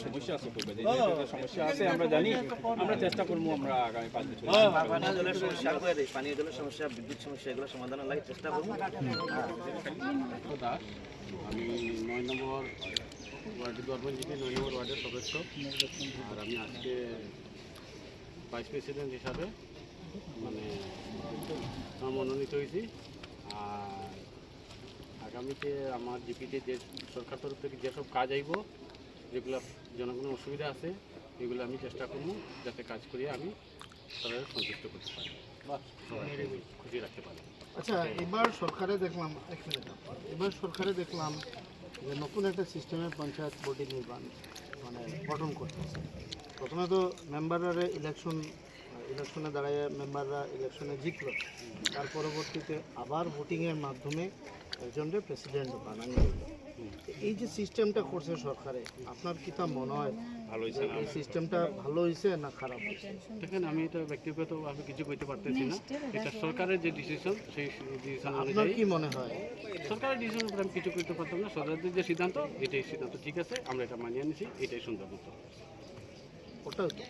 সমস্যা আছে আমরা জানি, আমরা চেষ্টা করবো, আমরা আগামী 5 বছর পানীয় জলের সমস্যা, পানীয় জলের সমস্যা, বিদ্যুৎ সমস্যা, এগুলো সমাধানের লাগে চেষ্টা করবো। আমি 9 নম্বর ওয়ার্ডের দরবানজিপি 9 নম্বর ওয়ার্ডের সদস্য, আর আমি আজকে ভাইস প্রেসিডেন্ট হিসাবে মানে মনোনীত হয়েছি। আর আগামীতে আমার জিপিতে যে সরকার তরফ থেকে যেসব কাজ আইব, যেগুলো জনগণের অসুবিধা আছে, এগুলো আমি চেষ্টা করবো যাতে কাজ করিয়ে আমি তাদের সন্তুষ্ট করতে পারি বা সবাইকে খুশি রাখতে পারি। আচ্ছা, এবার সরকারে দেখলাম এবার সরকারে দেখলাম যে নতুন একটা সিস্টেমে পঞ্চায়েত বোর্ডে নির্বাচন মানে গঠন করতেছে। প্রথমে তো মেম্বাররা ইলেকশনে দাঁড়ায়, মেম্বাররা ইলেকশনে জিতল, তার পরবর্তীতে আবার ভোটিংয়ের মাধ্যমে একজনকে প্রেসিডেন্ট বানানো হলো। এই যে সিস্টেমটা করছে সরকারে, আপনার কি তা মনে হয় ভালো হয়েছে? এই সিস্টেমটা ভালো হয়েছে না খারাপ হয়েছে? দেখেন, আমি এটা ব্যক্তিগতভাবে কিছু করতে পারতেছি না, এটা সরকারের যে ডিসিশন, সেই ডিসিশন আপনার কি মনে হয়? সরকারের ডিসিশনের উপরে আমি কিছু করতে পারতাম না। সরকারের যে সিদ্ধান্ত, এটাই সিদ্ধান্ত ঠিক আছে, আমরা এটা মানিয়ে নিছি, এটাই সুন্দর মতো। ওটাও তো